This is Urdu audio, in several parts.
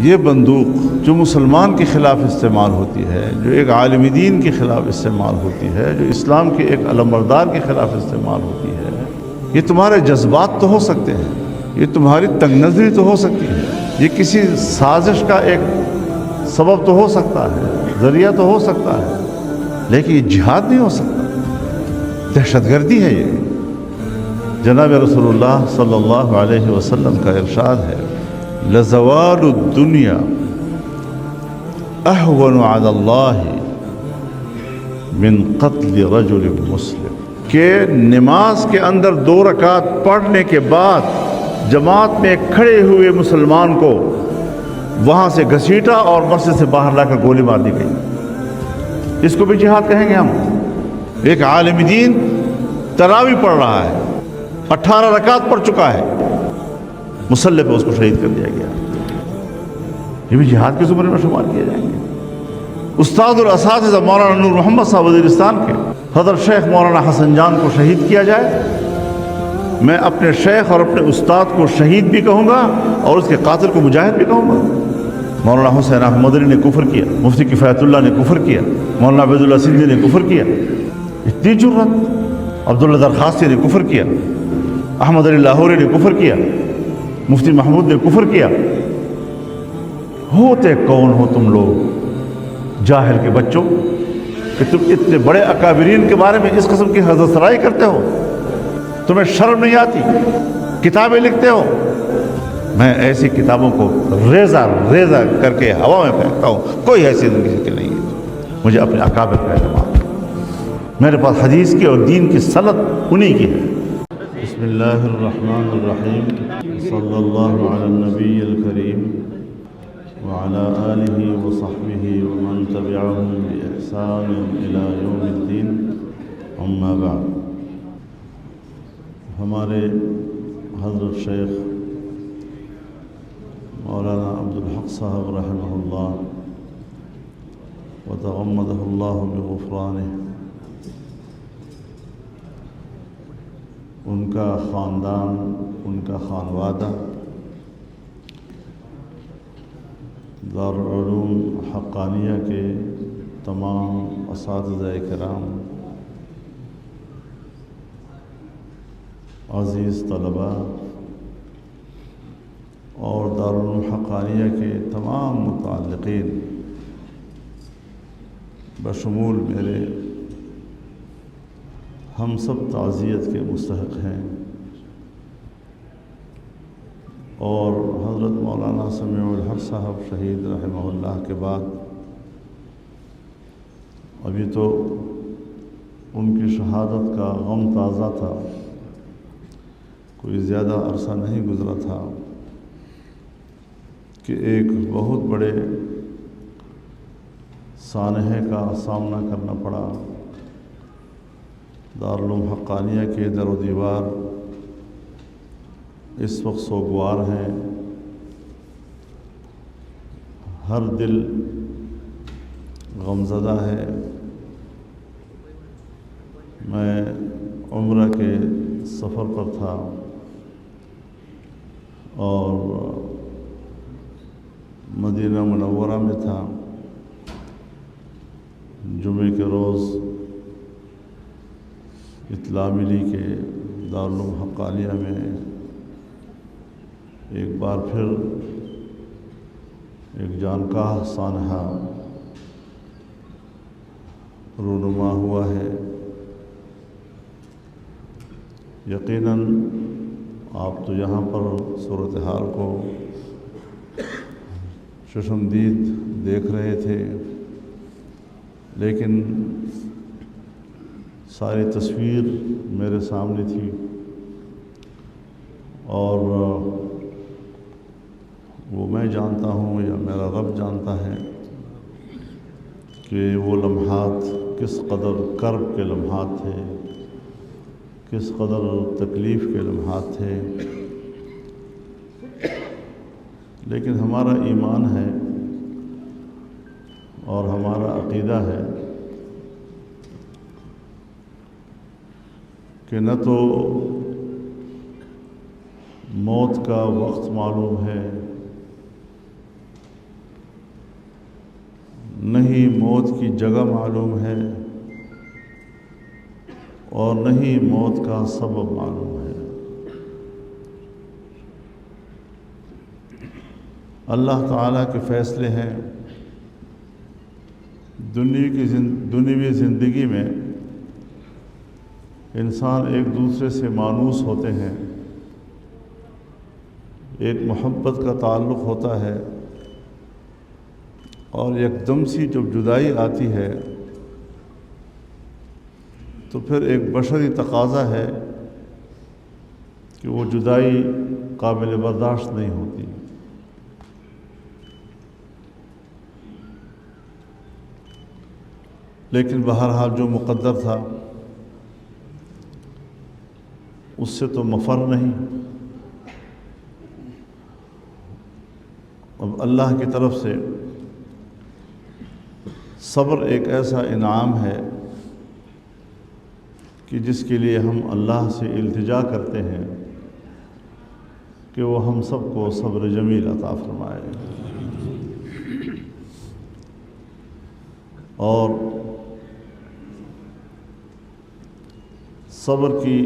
یہ بندوق جو مسلمان کے خلاف استعمال ہوتی ہے، جو ایک عالم دین کے خلاف استعمال ہوتی ہے، جو اسلام کے ایک علمبردار کے خلاف استعمال ہوتی ہے، یہ تمہارے جذبات تو ہو سکتے ہیں، یہ تمہاری تنگ نظری تو ہو سکتی ہے، یہ کسی سازش کا ایک سبب تو ہو سکتا ہے، ذریعہ تو ہو سکتا ہے، لیکن یہ جہاد نہیں ہو سکتا، دہشت گردی ہے یہ۔ جناب رسول اللہ صلی اللہ علیہ وسلم کا ارشاد ہے، لزوال الدنیا اہون علی اللہ من قتل رجل مسلم، کہ نماز کے اندر 2 رکعت پڑھنے کے بعد جماعت میں کھڑے ہوئے مسلمان کو وہاں سے گھسیٹا اور مسجد سے باہر لا کر گولی مار دی گئی، اس کو بھی جہاد کہیں گے ہم؟ ایک عالم دین تراویح پڑھ رہا ہے، 18 رکعت پڑھ چکا ہے، مسلح پہ اس کو شہید کر دیا گیا، یہ بھی جہاد کے زمرے میں شمار کیے جائیں گے۔ استاد الاساتذہ مولانا نور محمد صاحب وزیرستان کے حضرت شیخ مولانا حسن جان کو شہید کیا جائے، میں اپنے شیخ اور اپنے استاد کو شہید بھی کہوں گا اور اس کے قاتل کو مجاہد بھی کہوں گا۔ مولانا حسین احمد مدنی نے کفر کیا، مفتی کفایت اللہ نے کفر کیا، مولانا عبید اللہ سندھی نے کفر کیا، اتنی جرت، عبداللہ درخواستی نے کفر کیا، احمد علی لاہوری نے کفر کیا، مفتی محمود نے کفر کیا۔ ہوتے کون ہو تم لوگ جاہل کے بچوں کہ تم اتنے بڑے اکابرین کے بارے میں اس قسم کی حضرت سرائی کرتے ہو؟ تمہیں شرم نہیں آتی؟ کتابیں لکھتے ہو، میں ایسی کتابوں کو ریزہ ریزہ کر کے ہوا میں پھینکتا ہوں، کوئی حیثیت کسی کی نہیں ہے، مجھے اپنے اکابر کا اعتماد ہے، میرے پاس حدیث کی اور دین کی سند انہی کی ہے۔ بسم اللہ الرحمن الرحیم، صلی اللہ علی النبی الکریم وعلی آلہ وصحبہ ومن تبعہم بإحسان الی یوم الدین، اما بعد۔ ہمارے حضرت شیخ مولانا عبدالحق صاحب رحمہ اللہ وتغمدہ اللہ بغفرانہ، ان کا خاندان، ان کا خانوادہ دارالعلوم حقانیہ کے تمام اساتذہ کرام، عزیز طلباء اور دارالعلوم حقانیہ کے تمام متعلقین بشمول میرے، ہم سب تعزیت کے مستحق ہیں، اور حضرت مولانا سمیع الحق صاحب شہید رحمہ اللہ کے بعد ابھی تو ان کی شہادت کا غم تازہ تھا، کوئی زیادہ عرصہ نہیں گزرا تھا کہ ایک بہت بڑے سانحے کا سامنا کرنا پڑا۔ دارالعلوم حقانیہ کے در و دیوار اس وقت سوگوار ہیں، ہر دل غمزدہ ہے۔ میں عمرہ کے سفر پر تھا اور مدینہ منورہ میں تھا، جمعے کے روز اطلاع ملی کہ دارالعلوم حقانیہ میں ایک بار پھر ایک جانکاہ سانحہ رونما ہوا ہے۔ یقیناً آپ تو یہاں پر صورتحال کو چشمدید دیکھ رہے تھے، لیکن ساری تصویر میرے سامنے تھی، اور وہ میں جانتا ہوں یا میرا رب جانتا ہے کہ وہ لمحات کس قدر کرب کے لمحات تھے، کس قدر تکلیف کے لمحات تھے، لیکن ہمارا ایمان ہے اور ہمارا عقیدہ ہے کہ نہ تو موت کا وقت معلوم ہے موت کی جگہ معلوم ہے اور نہ ہی موت کا سبب معلوم ہے۔ اللہ تعالیٰ کے فیصلے ہیں۔ دنیوی زندگی میں انسان ایک دوسرے سے مانوس ہوتے ہیں، ایک محبت کا تعلق ہوتا ہے، اور یکدم سی جب جدائی آتی ہے تو پھر ایک بشری تقاضا ہے کہ وہ جدائی قابل برداشت نہیں ہوتی۔ لیکن بہرحال جو مقدر تھا اس سے تو مفر نہیں۔ اب اللہ کی طرف سے صبر ایک ایسا انعام ہے کہ جس کے لیے ہم اللہ سے التجا کرتے ہیں کہ وہ ہم سب کو صبر جمیل عطا فرمائے، اور صبر کی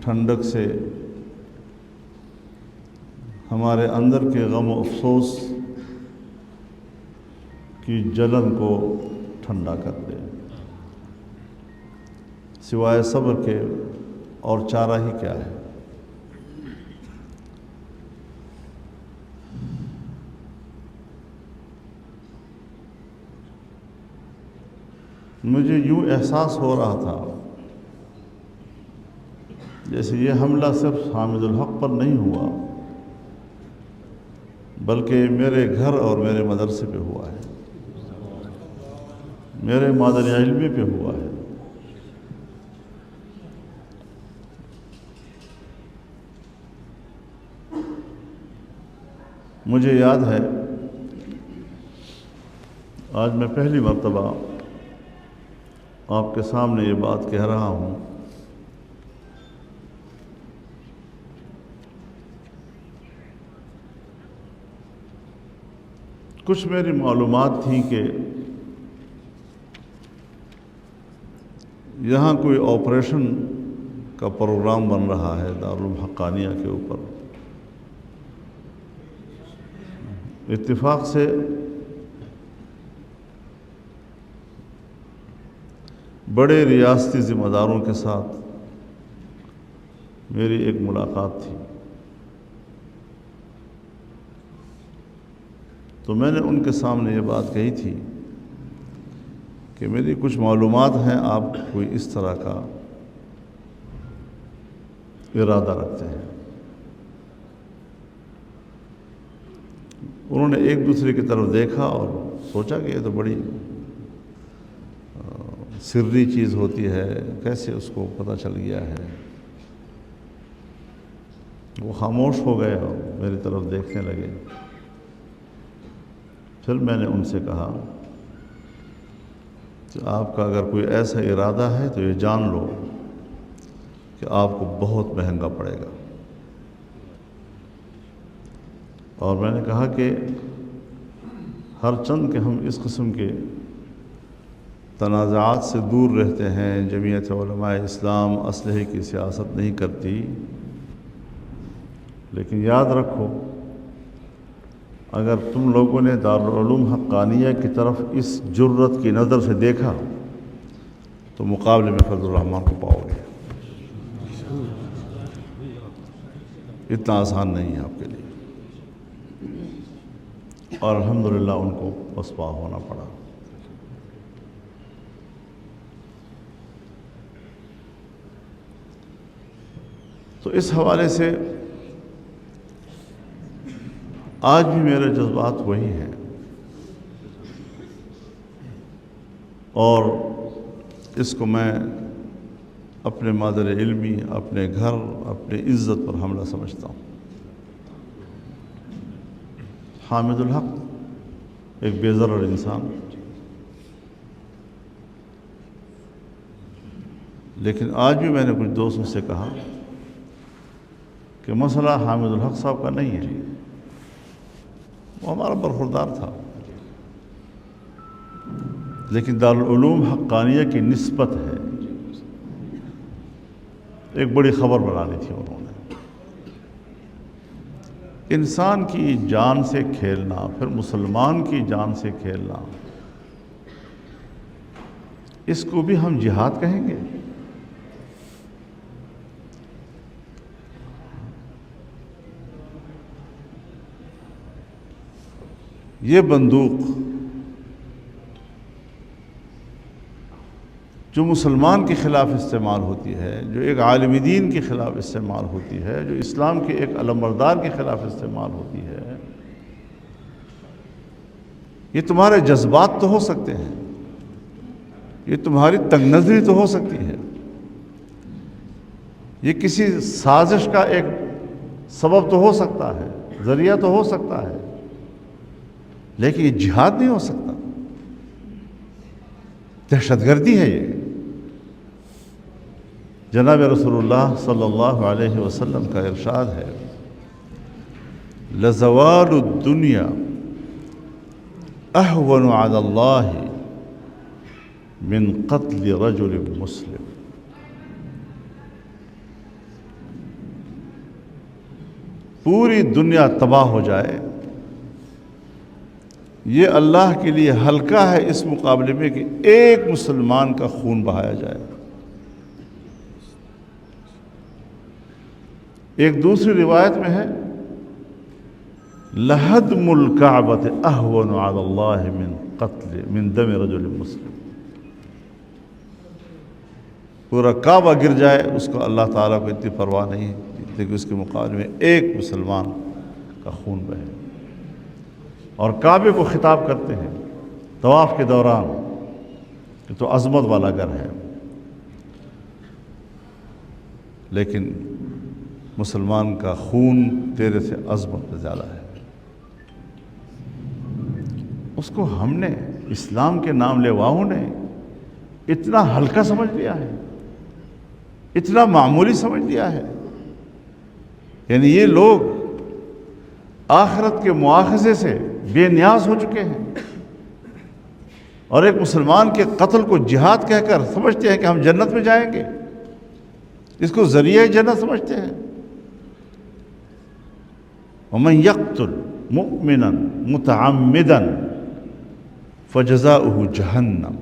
ٹھنڈک سے ہمارے اندر کے غم و افسوس کی جلن کو ٹھنڈا کر دے۔ سوائے صبر کے اور چارہ ہی کیا ہے؟ مجھے یوں احساس ہو رہا تھا جیسے یہ حملہ صرف حامد الحق پر نہیں ہوا بلکہ میرے گھر اور میرے مدرسے پہ ہوا ہے، میرے مادر علمی پہ ہوا ہے۔ مجھے یاد ہے آج میں پہلی مرتبہ آپ کے سامنے یہ بات کہہ رہا ہوں۔ کچھ میری معلومات تھیں کہ یہاں کوئی آپریشن کا پروگرام بن رہا ہے دارالعلوم حقانیہ کے اوپر۔ اتفاق سے بڑے ریاستی ذمہ داروں کے ساتھ میری ایک ملاقات تھی، تو میں نے ان کے سامنے یہ بات کہی تھی کہ میری کچھ معلومات ہیں، آپ کوئی اس طرح کا ارادہ رکھتے ہیں۔ انہوں نے ایک دوسرے کی طرف دیکھا اور سوچا کہ یہ تو بڑی سری چیز ہوتی ہے، کیسے اس کو پتہ چل گیا ہے۔ وہ خاموش ہو گئے اور میری طرف دیکھنے لگے۔ پھر میں نے ان سے کہا کہ آپ کا اگر کوئی ایسا ارادہ ہے تو یہ جان لو کہ آپ کو بہت مہنگا پڑے گا۔ اور میں نے کہا کہ ہر چند کہ ہم اس قسم کے تنازعات سے دور رہتے ہیں، جمعیت علماء اسلام اسلحے کی سیاست نہیں کرتی، لیکن یاد رکھو اگر تم لوگوں نے دارالعلوم حقانیہ کی طرف اس جرت کی نظر سے دیکھا تو مقابلے میں فضل الرحمان کو پاؤ گے۔ اتنا آسان نہیں ہے آپ کے لیے، اور الحمدللہ ان کو پسپا ہونا پڑا۔ تو اس حوالے سے آج بھی میرے جذبات وہی ہیں، اور اس کو میں اپنے مادر علمی، اپنے گھر، اپنے عزت پر حملہ سمجھتا ہوں۔ حامد الحق ایک بے ضرر انسان، لیکن آج بھی میں نے کچھ دوستوں سے کہا کہ مسئلہ حامد الحق صاحب کا نہیں ہے، وہ ہمارا برخوردار تھا، لیکن دارالعلوم حقانیہ کی نسبت ہے، ایک بڑی خبر بنا لی تھی انہوں نے۔ انسان کی جان سے کھیلنا، پھر مسلمان کی جان سے کھیلنا، اس کو بھی ہم جہاد کہیں گے؟ یہ بندوق جو مسلمان کے خلاف استعمال ہوتی ہے، جو ایک عالم دین کے خلاف استعمال ہوتی ہے، جو اسلام کے ایک علمبردار کے خلاف استعمال ہوتی ہے، یہ تمہارے جذبات تو ہو سکتے ہیں، یہ تمہاری تنگ نظری تو ہو سکتی ہے، یہ کسی سازش کا ایک سبب تو ہو سکتا ہے، ذریعہ تو ہو سکتا ہے، لیکن یہ جہاد نہیں ہو سکتا، دہشت گردی ہے یہ۔ جناب رسول اللہ صلی اللہ علیہ وسلم کا ارشاد ہے، لزوال الدنیا اہون علی اللہ من قتل رجل مسلم۔ پوری دنیا تباہ ہو جائے، یہ اللہ کے لیے ہلکا ہے اس مقابلے میں کہ ایک مسلمان کا خون بہایا جائے۔ ایک دوسری روایت میں ہے، لہدم الکعبۃ اہون علی اللہ من دم رجل مسلم۔ پورا کعبہ گر جائے، اس کو اللہ تعالیٰ کو اتنی پرواہ نہیں ہے کہ اس کے مقابلے میں ایک مسلمان کا خون بہے۔ اور کعبے کو خطاب کرتے ہیں طواف کے دوران کہ تو عظمت والا گھر ہے، لیکن مسلمان کا خون تیرے سے عظمت پہ زیادہ ہے۔ اس کو ہم نے، اسلام کے نام لیواؤں نے اتنا ہلکا سمجھ لیا ہے، اتنا معمولی سمجھ لیا ہے۔ یعنی یہ لوگ آخرت کے مواخذے سے بے نیاز ہو چکے ہیں، اور ایک مسلمان کے قتل کو جہاد کہہ کر سمجھتے ہیں کہ ہم جنت میں جائیں گے، اس کو ذریعہ جنت سمجھتے ہیں۔ وَمَن يَقْتُلْ مُؤْمِنًا مُتَعَمِّدًا فَجَزَاؤُهُ جَهَنَّمُ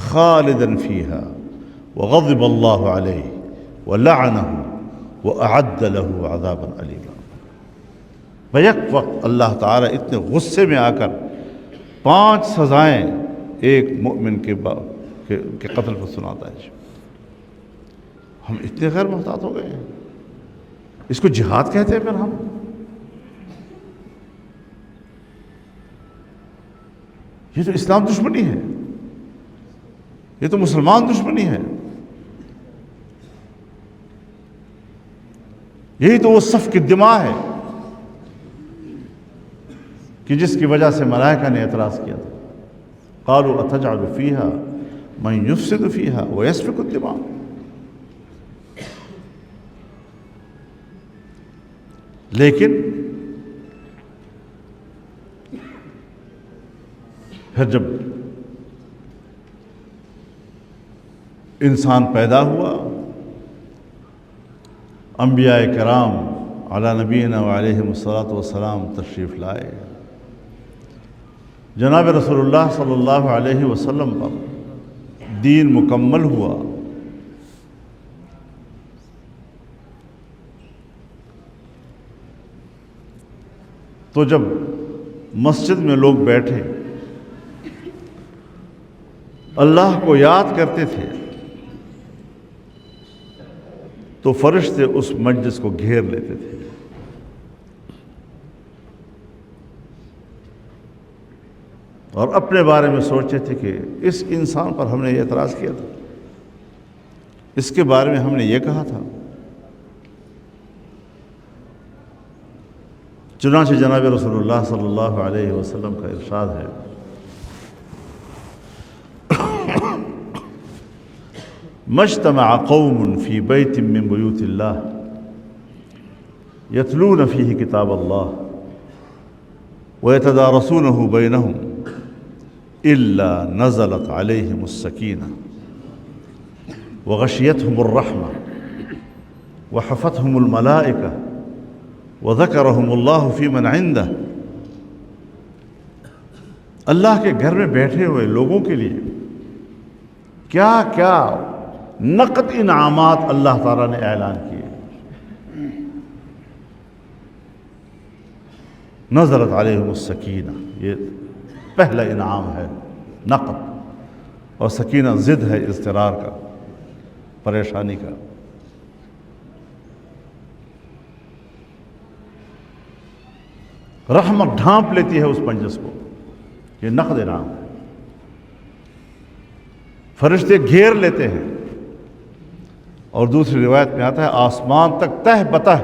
خَالِدًا فِيهَا وَغَضِبَ اللَّهُ عَلَيْهِ وَلَعَنَهُ وَأَعَدَّ لَهُ عَذَابًا أَلِيمًا۔ بیک وقت اللہ تعالیٰ اتنے غصے میں آ کر 5 سزائیں ایک مومن کے قتل پر سناتا ہے۔ ہم اتنے غیر محتاط ہو گئے ہیں، اس کو جہاد کہتے ہیں۔ پھر ہم یہ تو اسلام دشمنی ہے، یہ تو مسلمان دشمنی ہے، یہی تو وہ سفک الدماء ہے کہ جس کی وجہ سے ملائکہ نے اعتراض کیا تھا، قالوا اتجعل فیہا من یفسد فیہا ویسفک الدماء۔ لیکن پھر جب انسان پیدا ہوا، انبیاء کرام علی نبینا وعلیہم الصلاۃ والسلام تشریف لائے، جناب رسول اللہ صلی اللہ علیہ وسلم پر دین مکمل ہوا۔ تو جب مسجد میں لوگ بیٹھے اللہ کو یاد کرتے تھے تو فرشتے اس مجلس کو گھیر لیتے تھے، اور اپنے بارے میں سوچتے تھے کہ اس انسان پر ہم نے یہ اعتراض کیا تھا، اس کے بارے میں ہم نے یہ کہا تھا۔ چنانچہ جناب رسول اللہ صلی اللہ علیہ وسلم کا ارشاد ہے، مجتمع قوم فی بیت من بیوت اللہ یتلون فیہ کتاب اللہ ویتدارسونہ بینہم إلا نزلت عليهم السكينة وغشيتهم الرحمة وحفتهم الملائكة وذكرهم الله في من عنده. اللہ کے گھر میں بیٹھے ہوئے لوگوں کے لیے کیا کیا نقد انعامات اللہ تعالیٰ نے اعلان کیے. نزلت علیہم السکینہ، یہ پہلا انعام ہے نقد، اور سکینہ ضد ہے اضطرار کا، پریشانی کا. رحمت ڈھانپ لیتی ہے اس مجلس کو، یہ نقد انعام ہے. فرشتے گھیر لیتے ہیں، اور دوسری روایت میں آتا ہے آسمان تک تہ بتہ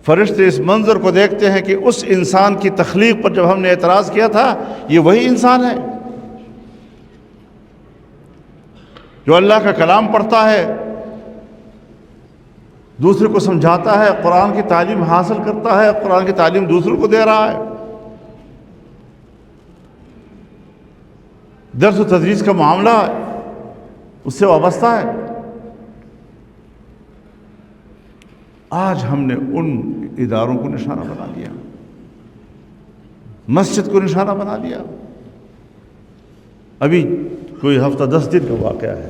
فرشتے اس منظر کو دیکھتے ہیں کہ اس انسان کی تخلیق پر جب ہم نے اعتراض کیا تھا یہ وہی انسان ہے جو اللہ کا کلام پڑھتا ہے، دوسرے کو سمجھاتا ہے، قرآن کی تعلیم حاصل کرتا ہے، قرآن کی تعلیم دوسروں کو دے رہا ہے، درس و تدریس کا معاملہ اس سے وابستہ ہے. آج ہم نے ان اداروں کو نشانہ بنا لیا، مسجد کو نشانہ بنا لیا. ابھی کوئی ہفتہ 10 دن کا واقعہ ہے،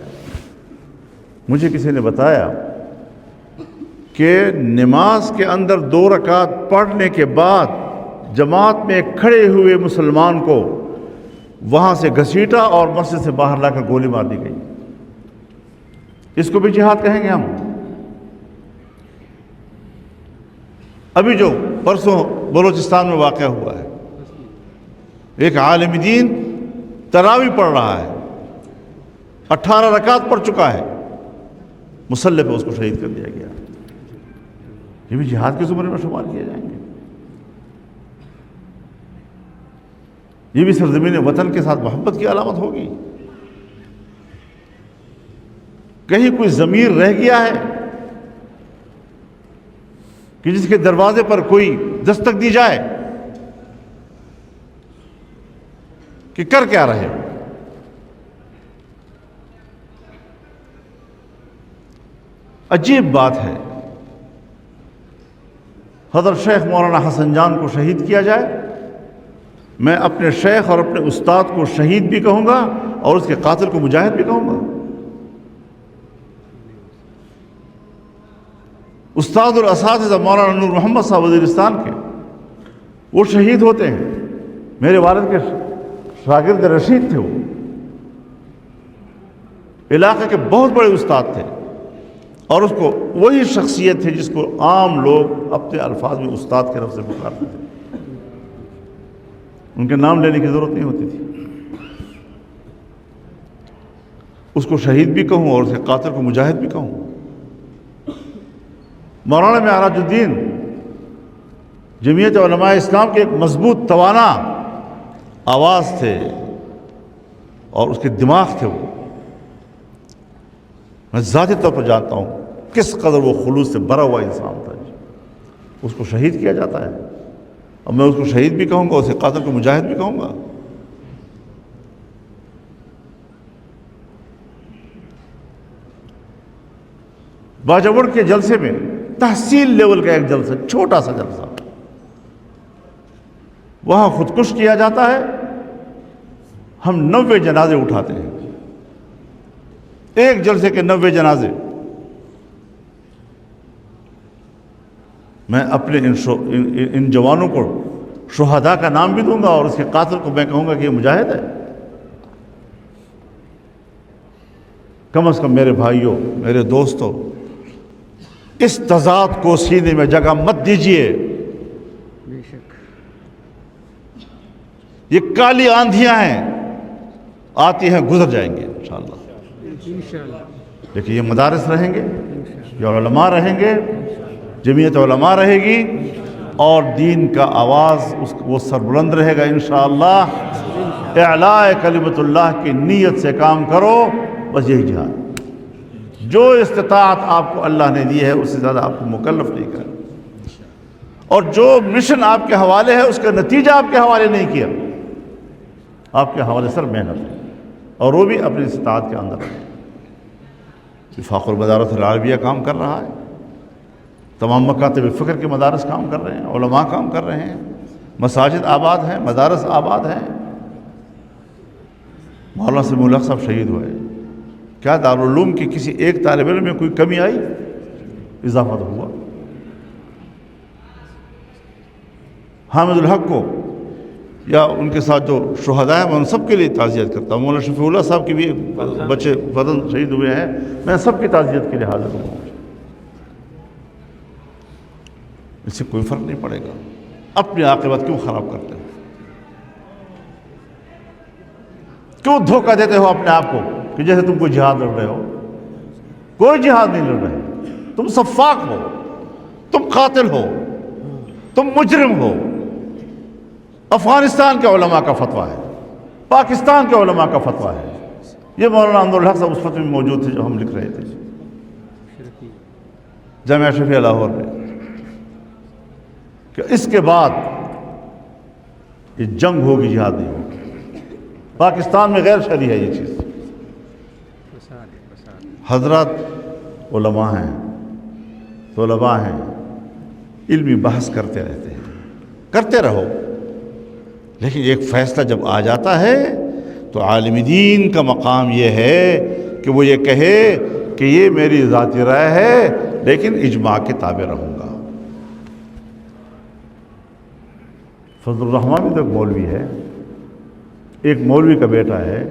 مجھے کسی نے بتایا کہ نماز کے اندر 2 رکعت پڑھنے کے بعد جماعت میں کھڑے ہوئے مسلمان کو وہاں سے گھسیٹا اور مسجد سے باہر لا کر گولی مار دی گئی. اس کو بھی جہاد کہیں گے ہم؟ ابھی جو پرسوں بلوچستان میں واقعہ ہوا ہے، ایک عالم دین تراویح پڑھ رہا ہے، 18 رکعت پڑھ چکا ہے، مسلح پہ اس کو شہید کر دیا گیا. یہ بھی جہاد کے زمرے میں شمار کیے جائیں گے. یہ بھی سرزمین وطن کے ساتھ محبت کی علامت ہوگی. کہیں کوئی ضمیر رہ گیا ہے کہ جس کے دروازے پر کوئی دستک دی جائے کہ کر کیا رہے ہو؟ عجیب بات ہے، حضرت شیخ مولانا حسن جان کو شہید کیا جائے. میں اپنے شیخ اور اپنے استاد کو شہید بھی کہوں گا اور اس کے قاتل کو مجاہد بھی کہوں گا. استاد الاساتذہ مولانا نور محمد صاحب وزیرستان کے، وہ شہید ہوتے ہیں. میرے والد کے شاگرد رشید تھے، وہ علاقے کے بہت بڑے استاد تھے، اور اس کو وہی شخصیت تھی جس کو عام لوگ اپنے الفاظ میں استاد کے لفظ سے پکارتے تھے. ان کے نام لینے کی ضرورت نہیں ہوتی تھی. اس کو شہید بھی کہوں اور اس کے قاتل کو مجاہد بھی کہوں. مولانا معراج الدین جمعیت علماء اسلام کے ایک مضبوط توانا آواز تھے اور اس کے دماغ تھے. وہ میں ذاتی طور پر جانتا ہوں کس قدر وہ خلوص سے بھرا ہوا انسان تھا. اس کو شہید کیا جاتا ہے، اور میں اس کو شہید بھی کہوں گا، اسے قاتل کو مجاہد بھی کہوں گا. باجوڑ کے جلسے میں تحصیل لیول کا ایک جلسہ، چھوٹا سا جلسہ، وہاں خودکش کیا جاتا ہے. ہم 90 جنازے اٹھاتے ہیں، ایک جلسے کے 90 جنازے. میں اپنے ان جوانوں کو شہداء کا نام بھی دوں گا اور اس کے قاتل کو میں کہوں گا کہ یہ مجاہد ہے. کم از کم میرے بھائیوں، میرے دوستوں، اس تضاد کو سینے میں جگہ مت دیجیے. یہ کالی آندھیاں ہیں، آتی ہیں گزر جائیں گے انشاءاللہ. لیکن یہ مدارس رہیں گے، یہ علماء رہیں گے، جمعیت علماء رہے گی، اور دین کا آواز وہ سربلند رہے گا انشاءاللہ. اعلاء کلمت اللہ کی نیت سے کام کرو، بس یہی جہاد. جو استطاعت آپ کو اللہ نے دی ہے اس سے زیادہ آپ کو مکلف نہیں کرنا، اور جو مشن آپ کے حوالے ہے اس کا نتیجہ آپ کے حوالے نہیں کیا. آپ کے حوالے سر محنت ہے، اور وہ بھی اپنی استطاعت کے اندر ہے۔ وفاق المدارس العربیہ کام کر رہا ہے، تمام مکاتب فکر کے مدارس کام کر رہے ہیں، علماء کام کر رہے ہیں، مساجد آباد ہیں، مدارس آباد ہیں۔ مولانا سمیع الحق صاحب شہید ہوئے، کیا دارالعلوم کی کسی ایک طالب علم میں کوئی کمی آئی؟ اضافہ تو ہوا۔ حامد الحق کو یا ان کے ساتھ جو شہداء ہیں میں ان سب کے لیے تعزیت کرتا ہوں۔ مولانا شفیع اللہ صاحب کے بھی بچے وطن شہید ہوئے ہیں، میں سب کی تعزیت کے لیے حاضر ہوں۔ اس سے کوئی فرق نہیں پڑے گا۔ اپنی عاقبت کیوں خراب کرتے ہو؟ کیوں دھوکہ دیتے ہو اپنے آپ کو کہ جیسے تم کوئی جہاد لڑ رہے ہو؟ کوئی جہاد نہیں لڑ رہے، تم سفاک ہو، تم قاتل ہو، تم مجرم ہو۔ افغانستان کے علماء کا فتویٰ ہے، پاکستان کے علماء کا فتویٰ ہے۔ یہ مولانا عبدالحق صاحب اس فتوے میں موجود تھے جو ہم لکھ رہے تھے جامعہ اشرفیہ لاہور میں، کہ اس کے بعد یہ جنگ ہوگی، جہاد نہیں ہوگی۔ پاکستان میں غیر شرعی ہے یہ چیز۔ حضرات علماء ہیں، طلباء ہیں، علمی بحث کرتے رہتے ہیں، کرتے رہو، لیکن ایک فیصلہ جب آ جاتا ہے تو عالم دین کا مقام یہ ہے کہ وہ یہ کہے کہ یہ میری ذاتی رائے ہے لیکن اجماع کے تابع رہوں گا۔ فضل الرحمن بھی تو ایک مولوی ہے، ایک مولوی کا بیٹا ہے،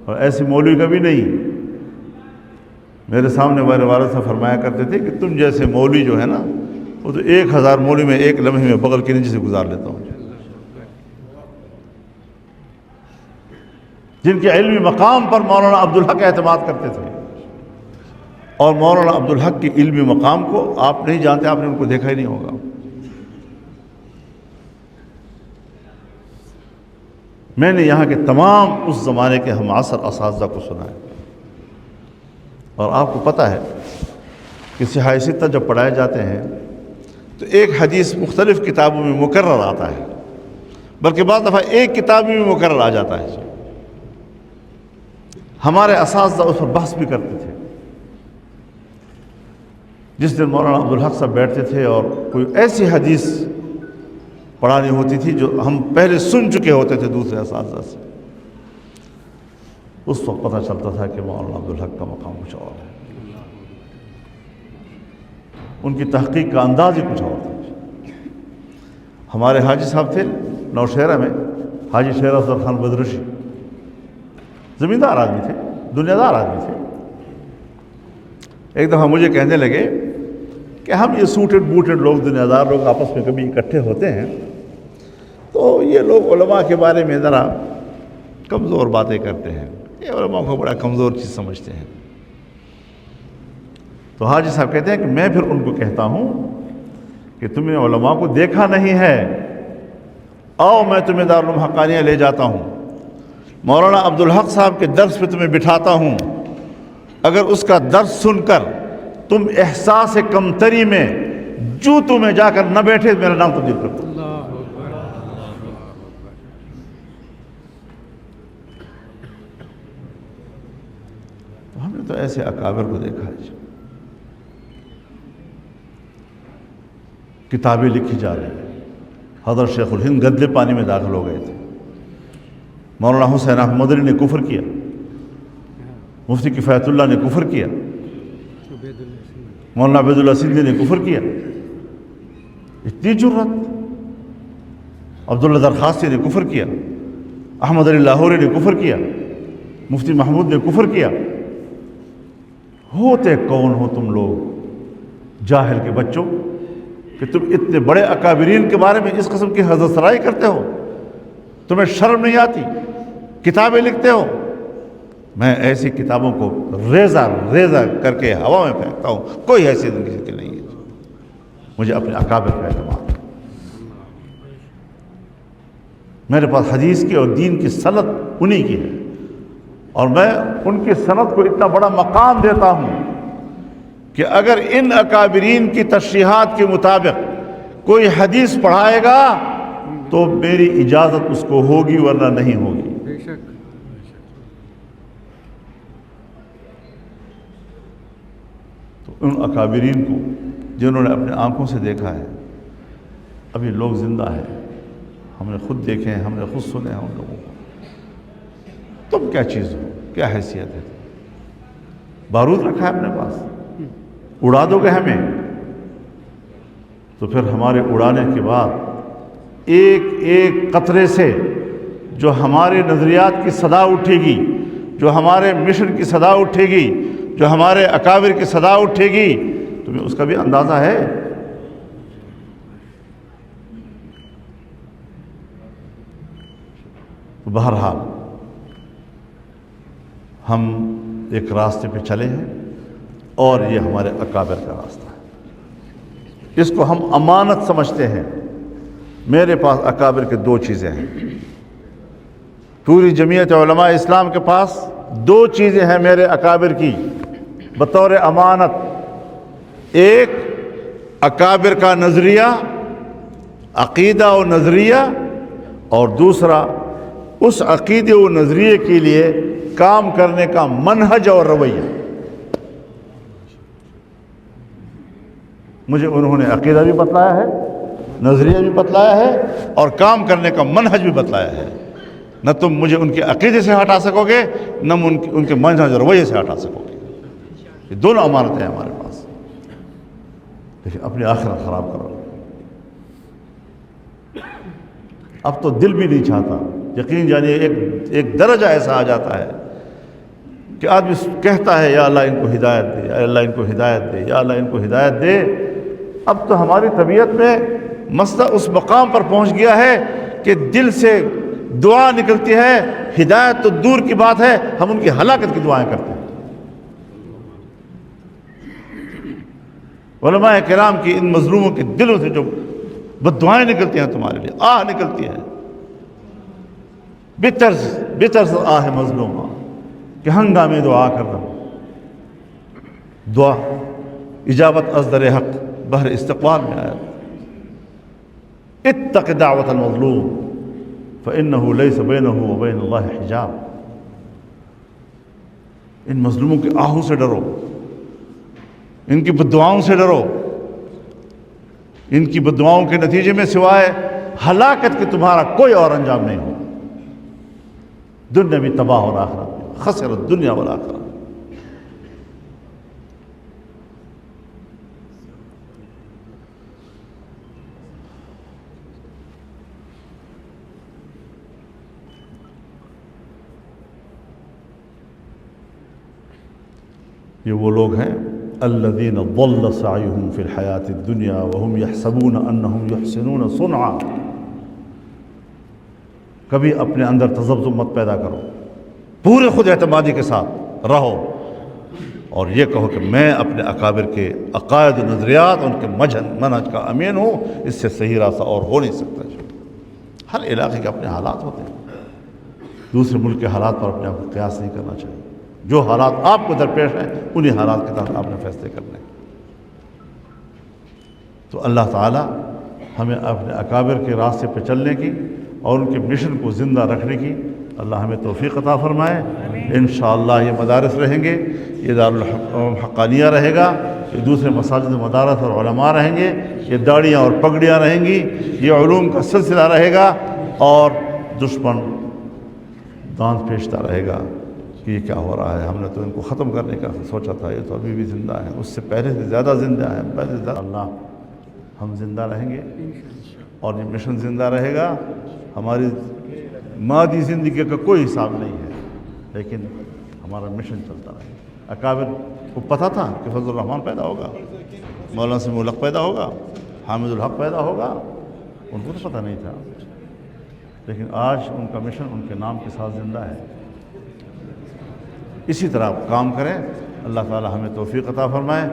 اور ایسے مولوی کا بھی نہیں۔ میرے سامنے میرے والد صاحب فرمایا کرتے تھے کہ تم جیسے مولوی جو ہے نا، وہ تو 1000 مولوی میں ایک لمحے میں بغل کے نیچے سے گزار لیتا ہوں، جن کے علمی مقام پر مولانا عبدالحق اعتماد کرتے تھے۔ اور مولانا عبدالحق کی علمی مقام کو آپ نہیں جانتے، آپ نے ان کو دیکھا ہی نہیں ہوگا۔ میں نے یہاں کے تمام اس زمانے کے ہم عصر اساتذہ کو سنا ہے، اور آپ کو پتہ ہے کہ صحاح ستہ جب پڑھائے جاتے ہیں تو ایک حدیث مختلف کتابوں میں مکرر آتا ہے، بلکہ بعض دفعہ ایک کتاب میں مکرر آ جاتا ہے۔ ہمارے اساتذہ اس پر بحث بھی کرتے تھے۔ جس دن مولانا عبدالحق صاحب بیٹھتے تھے اور کوئی ایسی حدیث پڑھانی ہوتی تھی جو ہم پہلے سن چکے ہوتے تھے دوسرے اساتذہ سے، اس وقت پتہ چلتا تھا کہ مولانا عبدالحق کا مقام کچھ اور ہے، ان کی تحقیق کا انداز ہی کچھ اور تھا۔ ہمارے حاجی صاحب تھے نوشہرہ میں، حاجی شیر افضل خان بدرشی، زمیندار آدمی تھے، دنیا دار آدمی تھے۔ ایک دفعہ مجھے کہنے لگے کہ ہم یہ سوٹڈ بوٹڈ لوگ، دنیا دار لوگ آپس میں کبھی اکٹھے ہوتے ہیں تو یہ لوگ علماء کے بارے میں ذرا کمزور باتیں کرتے ہیں، یہ علماء کو بڑا کمزور چیز سمجھتے ہیں۔ تو حاجی صاحب کہتے ہیں کہ میں پھر ان کو کہتا ہوں کہ تم نے علماء کو دیکھا نہیں ہے، آؤ میں تمہیں دارالعلوم حقانیہ لے جاتا ہوں، مولانا عبدالحق صاحب کے درس پہ تمہیں بٹھاتا ہوں، اگر اس کا درس سن کر تم احساس کمتری میں جوتوں میں جا کر نہ بیٹھے میرا نام تبدیل کر دو۔ تو ہم نے تو ایسے اکابر کو دیکھا ہے، کتابیں لکھی جا رہی ہیں۔ حضرت شیخ الہند گدلے پانی میں داخل ہو گئے تھے، مولانا حسین احمد مدنی نے کفر کیا، مفتی کفایت اللہ نے کفر کیا، مولانا عبید اللہ سندھی نے کفر کیا۔ اتنی جرت! عبداللہ درخواستی نے کفر کیا، احمد علی لاہوری نے کفر کیا، مفتی محمود نے کفر کیا۔ ہوتے کون ہو تم لوگ جاہل کے بچوں کہ تم اتنے بڑے اکابرین کے بارے میں اس قسم کی حضرت سرائی کرتے ہو؟ تمہیں شرم نہیں آتی؟ کتابیں لکھتے ہو۔ میں ایسی کتابوں کو ریزہ ریزہ کر کے ہوا میں پھینکتا ہوں، کوئی ایسی زندگی کی نہیں ہے۔ مجھے اپنے اکابر کا اعتماد ہے، میرے پاس حدیث کی اور دین کی سند انہی کی ہے، اور میں ان کی سند کو اتنا بڑا مقام دیتا ہوں کہ اگر ان اکابرین کی تشریحات کے مطابق کوئی حدیث پڑھائے گا تو میری اجازت اس کو ہوگی ورنہ نہیں ہوگی۔ بے شک۔ تو ان اکابرین کو جنہوں نے اپنے آنکھوں سے دیکھا ہے، ابھی لوگ زندہ ہیں، ہم نے خود دیکھے ہیں، ہم نے خود سنے ہیں ان لوگوں کو۔ تم کیا چیز ہو، کیا حیثیت ہے؟ بارود رکھا ہے اپنے پاس، اڑا دو گے ہمیں؟ تو پھر ہمارے اڑانے کے بعد ایک ایک قطرے سے جو ہمارے نظریات کی صدا اٹھے گی، جو ہمارے مشن کی صدا اٹھے گی، جو ہمارے اکابر کی صدا اٹھے گی، تمہیں اس کا بھی اندازہ ہے؟ تو بہرحال ہم ایک راستے پہ چلے ہیں اور یہ ہمارے اکابر کا راستہ ہے، اس کو ہم امانت سمجھتے ہیں۔ میرے پاس اکابر کے دو چیزیں ہیں، پوری جمعیت علماء اسلام کے پاس دو چیزیں ہیں میرے اکابر کی بطور امانت۔ ایک اکابر کا نظریہ، عقیدہ و نظریہ، اور دوسرا اس عقیدے و نظریے کے لیے کام کرنے کا منہج اور رویہ۔ مجھے انہوں نے عقیدہ بھی بتلایا ہے، نظریہ بھی بتلایا ہے، اور کام کرنے کا منہج بھی بتلایا ہے۔ نہ تم مجھے ان کے عقیدے سے ہٹا سکو گے، نہ ان کے منہج اور رویے سے ہٹا سکو گے۔ یہ دونوں امانتیں ہیں ہمارے پاس، لیکن اپنی آخرت خراب کرو۔ اب تو دل بھی نہیں چاہتا، یقین جانیے ایک درجہ ایسا آ جاتا ہے کہ آدمی کہتا ہے یا اللہ ان کو ہدایت دے، یا اللہ ان کو ہدایت دے، یا اللہ ان کو ہدایت دے۔ اب تو ہماری طبیعت میں مسئلہ اس مقام پر پہنچ گیا ہے کہ دل سے دعا نکلتی ہے، ہدایت تو دور کی بات ہے، ہم ان کی ہلاکت کی دعائیں کرتے ہیں۔ علماء کرام کی ان مظلوموں کے دلوں سے جو بددعائیں نکلتی ہیں تمہارے لیے، آہ نکلتی ہے، بطرز آہ مظلومہ، کہ ہنگامی دعا کر رہا ہوں۔ دعا اجابت از در حق بہر استقبال میں آیا، اتق دعوت المظلوم فإنه ليس بينه وبين الله حجاب۔ ان مظلوموں کے آہوں سے ڈرو، ان کی بددعاؤں سے ڈرو۔ ان کی بددعاؤں کے نتیجے میں سوائے ہلاکت کے تمہارا کوئی اور انجام نہیں ہو، دنیا بھی تباہ اور آخرت بھی، خسر الدنیا والآخرہ۔ یہ وہ لوگ ہیں الذین ضل سعیہم فی الحیاۃ الدنیا وہم یحسبون انہم یحسنون صنعا۔ کبھی اپنے اندر تذبذب مت پیدا کرو، پورے خود اعتمادی کے ساتھ رہو، اور یہ کہو کہ میں اپنے اکابر کے عقائد و نظریات، ان کے منہج کا امین ہوں، اس سے صحیح راستہ اور ہو نہیں سکتا۔ ہر علاقے کے اپنے حالات ہوتے ہیں، دوسرے ملک کے حالات پر اپنے آپ کو قیاس نہیں کرنا چاہیے۔ جو حالات آپ کو درپیش ہیں انہی حالات کے تحت آپ نے فیصلے کرنے۔ تو اللہ تعالی ہمیں اپنے اکابر کے راستے پہ چلنے کی اور ان کے مشن کو زندہ رکھنے کی اللہ ہمیں توفیق عطا فرمائے۔ انشاءاللہ یہ مدارس رہیں گے، یہ دارالحقانیہ رہے گا، یہ دوسرے مساجد مدارس اور علماء رہیں گے، یہ داڑیاں اور پگڑیاں رہیں گی، یہ علوم کا سلسلہ رہے گا، اور دشمن دانت پیشتا رہے گا کہ یہ کیا ہو رہا ہے، ہم نے تو ان کو ختم کرنے کا سوچا تھا، یہ تو ابھی بھی زندہ ہے، اس سے پہلے سے زیادہ زندہ ہے، پہلے سے زیادہ۔ اللہ ہم زندہ رہیں گے اور یہ مشن زندہ رہے گا۔ ہماری مادی زندگی کا کوئی حساب نہیں ہے، لیکن ہمارا مشن چلتا رہے گا۔ اکابر کو پتہ تھا کہ فضل الرحمن پیدا ہوگا، مولانا سمیع الحق پیدا ہوگا، حامد الحق پیدا ہوگا، ان کو تو پتہ نہیں تھا، لیکن آج ان کا مشن ان کے نام کے ساتھ زندہ ہے۔ اسی طرح کام کریں، اللہ تعالی ہمیں توفیق عطا فرمائے۔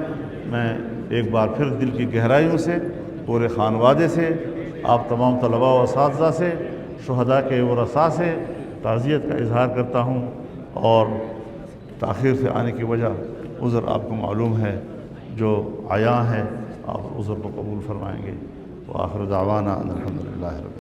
میں ایک بار پھر دل کی گہرائیوں سے، پورے خانوادے سے، آپ تمام طلباء و اساتذہ سے، شہداء کے ورثاء سے تعزیت کا اظہار کرتا ہوں، اور تاخیر سے آنے کی وجہ عذر آپ کو معلوم ہے، جو عیاں ہے آپ عذر کو قبول فرمائیں گے۔ وآخر دعوانا ان الحمد للہ رب